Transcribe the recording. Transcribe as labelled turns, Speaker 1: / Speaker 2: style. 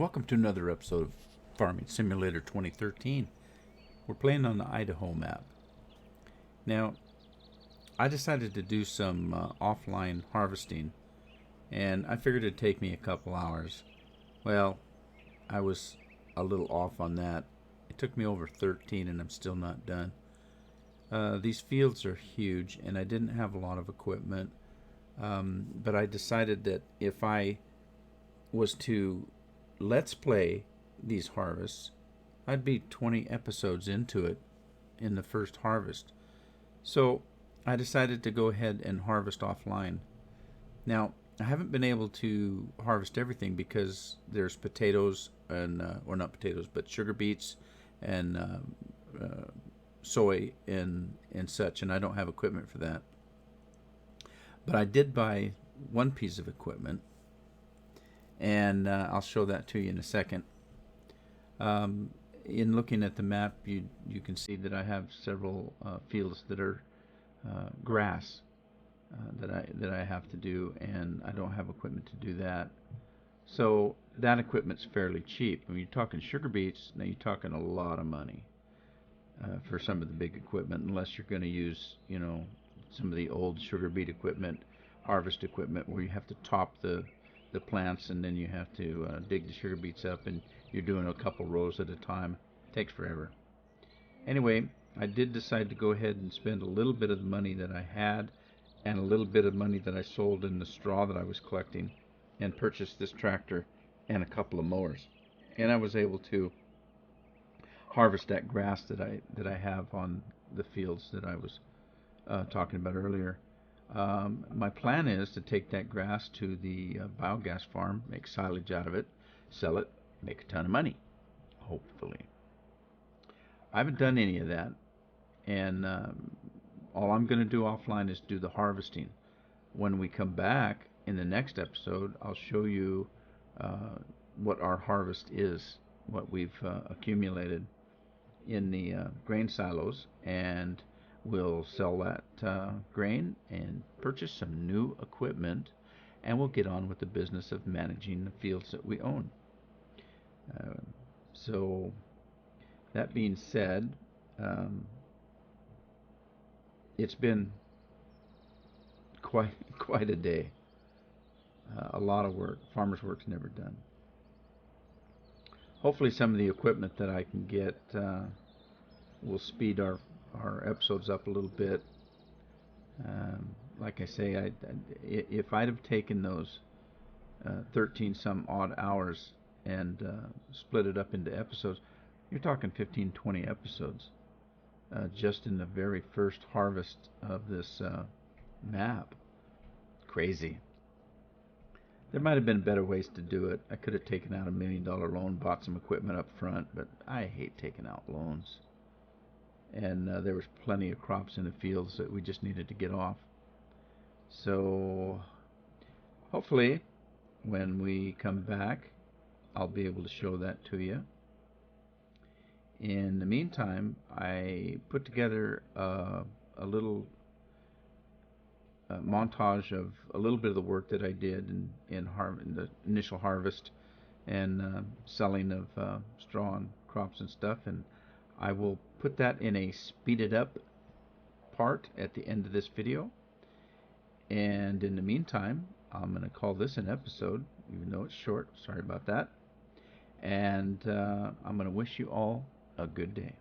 Speaker 1: Welcome to another episode of Farming Simulator 2013. We're playing on the Idaho Map. Now, I decided to do some offline harvesting, and I figured it'd take me a couple hours. Well, I was a little off on that. It took me over 13 and I'm still not done. These fields are huge and I didn't have a lot of equipment, but I decided that if I was to let's play these harvests, I'd be 20 episodes into it in the first harvest. So I decided to go ahead and harvest offline. Now, I haven't been able to harvest everything because there's potatoes and, or not potatoes, but sugar beets and soy and such, and I don't have equipment for that. But I did buy one piece of equipment, and I'll show that to you in a second. In looking at the map, you can see that I have several fields that are grass that I have to do, and I don't have equipment to do that. So that equipment's fairly cheap. When you're talking sugar beets, now you're talking a lot of money for some of the big equipment, unless you're going to use, some of the old sugar beet equipment, harvest equipment, where you have to top the plants and then you have to dig the sugar beets up, and you're doing a couple rows at a time. It takes forever. Anyway, I did decide to go ahead and spend a little bit of the money that I had and a little bit of money that I sold in the straw that I was collecting and purchase this tractor and a couple of mowers. And I was able to harvest that grass that I have on the fields that I was talking about earlier. My plan is to take that grass to the biogas farm, make silage out of it, sell it, make a ton of money, hopefully. I haven't done any of that, and all I'm going to do offline is do the harvesting. When we come back in the next episode, I'll show you what our harvest is, what we've accumulated in the grain silos, and we'll sell that grain and purchase some new equipment, and we'll get on with the business of managing the fields that we own. So that being said, it's been quite a day. A lot of work. Farmer's work's never done. Hopefully some of the equipment that I can get will speed our episodes up a little bit. Like I say, if I'd have taken those 13 some odd hours and split it up into episodes, you're talking 15-20 episodes just in the very first harvest of this map. Crazy. There might have been better ways to do it. I could have taken out $1 million loan, bought some equipment up front, but I hate taking out loans. And there was plenty of crops in the fields that we just needed to get off. So hopefully when we come back, I'll be able to show that to you. In the meantime, I put together a little montage of a little bit of the work that I did in the initial harvest and selling of straw and crops and stuff, and I will put that in a speeded up part at the end of this video. And in the meantime, I'm going to call this an episode, even though it's short. Sorry about that. And I'm going to wish you all a good day.